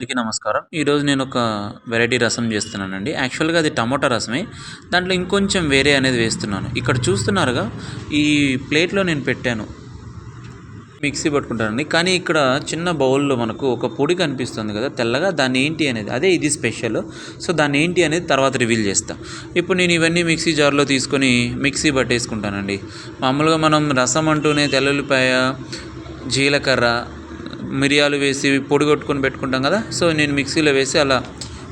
అందరికీ నమస్కారం. ఈరోజు నేను ఒక వెరైటీ రసం చేస్తున్నానండి. యాక్చువల్‌గా అది టమోటా రసమే. దాంట్లో ఇంకొంచెం వేరే అనేది వేస్తున్నాను. ఇక్కడ చూస్తున్నారుగా ఈ ప్లేట్‌లో నేను పెట్టాను. మిక్సీ పట్టుకుంటానండి. కానీ ఇక్కడ చిన్న బౌల్‌లో మనకు ఒక పొడి కనిపిస్తుంది కదా తెల్లగా, దాన్ని ఏంటి అనేది అదే ఇది స్పెషల్. సో దాన్ని ఏంటి అనేది తర్వాత రివీల్ చేస్తా. ఇప్పుడు నేను ఇవన్నీ మిక్సీ జార్‌లో తీసుకొని మిక్సీ పట్టేసుకుంటానండి. మామూలుగా మనం రసం అంటూనే తెల్లుల్లిపాయ, జీలకర్ర, మిరియాలు వేసి పొడి కొట్టుకొని పెట్టుకుంటాం కదా. సో నేను మిక్సీలో వేసి అలా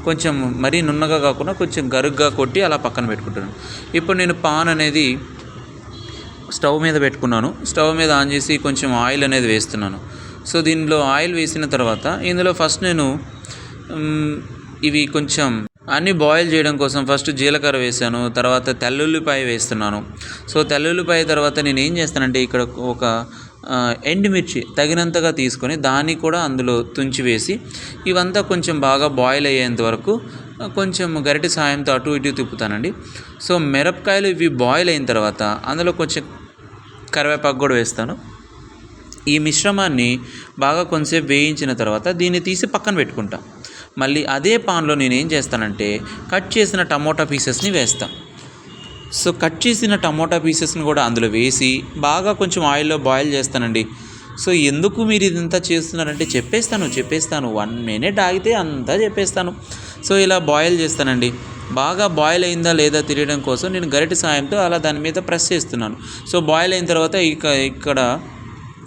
కొంచెం మరీ నున్నగా కాకుండా కొంచెం గరుగ్గా కొట్టి అలా పక్కన పెట్టుకుంటాను. ఇప్పుడు నేను పాన్ అనేది స్టవ్ మీద పెట్టుకున్నాను. స్టవ్ మీద ఆన్ చేసి కొంచెం ఆయిల్ అనేది వేస్తున్నాను. సో దీనిలో ఆయిల్ వేసిన తర్వాత ఇందులో ఫస్ట్ నేను ఇవి కొంచెం అన్నీ బాయిల్ చేయడం కోసం ఫస్ట్ జీలకర్ర వేసాను. తర్వాత తెల్లుల్లిపాయ వేస్తున్నాను. సో తెల్లుల్లిపాయ తర్వాత నేను ఏం చేస్తానంటే ఇక్కడ ఒక ఎండుమిర్చి తగినంతగా తీసుకొని దాన్ని కూడా అందులో తుంచి వేసి ఇవంతా కొంచెం బాగా బాయిల్ అయ్యేంత వరకు కొంచెం గరిటె సాయంతో అటు ఇటు తిప్పుతానండి. సో మిరపకాయలు ఇవి బాయిల్ అయిన తర్వాత అందులో కొంచెం కరివేపాకు కూడా వేస్తాను. ఈ మిశ్రమాన్ని బాగా కొంచెంసేపు వేయించిన తర్వాత దీన్ని తీసి పక్కన పెట్టుకుంటా. మళ్ళీ అదే పాన్లో నేను ఏం చేస్తానంటే కట్ చేసిన టమోటా పీసెస్ని వేస్తాను. సో కట్ చేసిన టమోటా పీసెస్ని కూడా అందులో వేసి బాగా కొంచెం ఆయిల్లో బాయిల్ చేస్తానండి. సో ఎందుకు మీరు ఇదంతా చేస్తున్నారంటే చెప్పేస్తాను 1 మినిట్ ఆగితే అంతా చెప్పేస్తాను. సో ఇలా బాయిల్ చేస్తానండి. బాగా బాయిల్ అయిందా లేదా తెలియడం కోసం నేను గరిటె సాయంతో అలా దాని మీద ప్రెస్ చేస్తున్నాను. సో బాయిల్ అయిన తర్వాత ఇక్కడ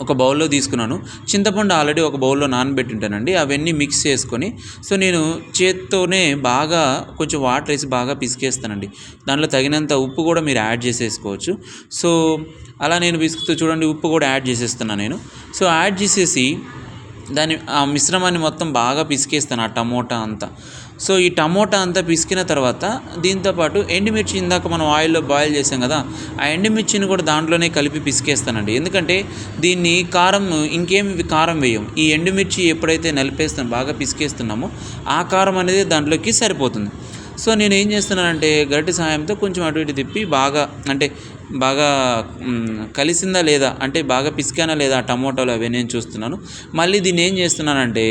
ఒక బౌల్లో తీసుకున్నాను. చింతపండు ఆల్రెడీ ఒక బౌల్లో నానబెట్టి ఉంటానండి. అవన్నీ మిక్స్ చేసుకొని సో నేను చేత్తోనే బాగా కొంచెం వాటర్ వేసి బాగా పిసికేస్తానండి. దాంట్లో తగినంత ఉప్పు కూడా మీరు యాడ్ చేసేసుకోవచ్చు. సో అలా నేను పిసుకుతూ చూడండి ఉప్పు కూడా యాడ్ చేసేస్తున్నాను నేను. సో యాడ్ చేసేసి ఆ మిశ్రమాన్ని మొత్తం బాగా పిసికేస్తాను ఆ టమోటా అంతా. సో ఈ టమోటా అంతా పిసికిన తర్వాత దీంతోపాటు ఎండుమిర్చి ఇందాక మనం ఆయిల్లో బాయిల్ చేసాం కదా, ఆ ఎండుమిర్చిని కూడా దాంట్లోనే కలిపి పిసికేస్తానండి. ఎందుకంటే దీన్ని ఇంకేమి కారం వేయం. ఈ ఎండుమిర్చి ఎప్పుడైతే నలిపేస్తాను బాగా పిసికేస్తున్నామో ఆ కారం అనేది దాంట్లోకి సరిపోతుంది. సో నేను ఏం చేస్తున్నానంటే గరిటె సహాయంతో కొంచెం అటు ఇటు తిప్పి బాగా కలిసిందా లేదా అంటే బాగా పిసికానా లేదా ఆ టమోటాలు అవి నేను చూస్తున్నాను. మళ్ళీ దీన్ని ఏం చేస్తున్నానంటే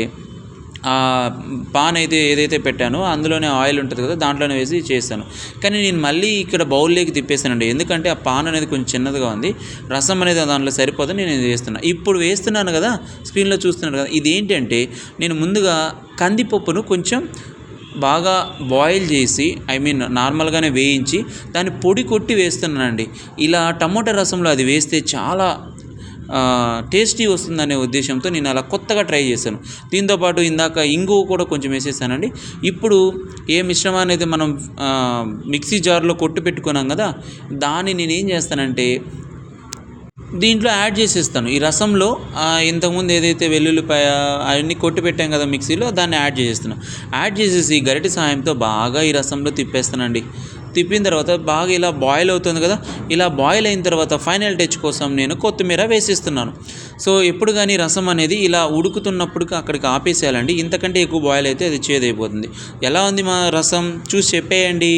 పాన్ అయితే ఏదైతే పెట్టానో అందులోనే ఆయిల్ ఉంటుంది కదా దాంట్లోనే వేసి చేస్తాను. కానీ నేను మళ్ళీ ఇక్కడ బౌల్లోకి తిప్పేస్తానండి. ఎందుకంటే ఆ పాన్ అనేది కొంచెం చిన్నదిగా ఉంది, రసం అనేది దాంట్లో సరిపోతుంది. నేను ఇది వేస్తున్నాను. ఇప్పుడు వేస్తున్నాను కదా, స్క్రీన్లో చూస్తున్నాను కదా, ఇదేంటంటే నేను ముందుగా కందిపప్పును కొంచెం బాగా బాయిల్ చేసి నార్మల్గానే వేయించి దాన్ని పొడి కొట్టి వేస్తున్నానండి. ఇలా టమోటా రసంలో అది వేస్తే చాలా టేస్టీ వస్తుందనే ఉద్దేశంతో నేను అలా కొత్తగా ట్రై చేశాను. దీంతోపాటు ఇందాక ఇంగువ కూడా కొంచెం వేసేసానండి. ఇప్పుడు ఏ మిశ్రమాన్ని అయితే మనం మిక్సీ జార్లో కొట్టి పెట్టుకున్నాం కదా, దాన్ని నేను ఏం చేస్తానంటే దీంట్లో యాడ్ చేసేస్తాను. ఈ రసంలో ఇంతకుముందు ఏదైతే వెల్లుల్లిపాయ అవన్నీ కొట్టి పెట్టాం కదా మిక్సీలో, దాన్ని యాడ్ చేసేసి గరిటె సహాయంతో బాగా ఈ రసంలో తిప్పేస్తానండి. తిప్పిన తర్వాత బాగా ఇలా బాయిల్ అవుతుంది కదా, ఇలా బాయిల్ అయిన తర్వాత ఫైనల్ టచ్ కోసం నేను కొత్తిమీర వేసేస్తున్నాను. సో ఎప్పుడు కానీ రసం అనేది ఇలా ఉడుకుతున్నప్పుడు అక్కడికి ఆపేసేయాలండి. ఇంతకంటే ఎక్కువ బాయిల్ అయితే అది చేదైపోతుంది. ఎలా ఉంది మా రసం చూసి చెప్పేయండి.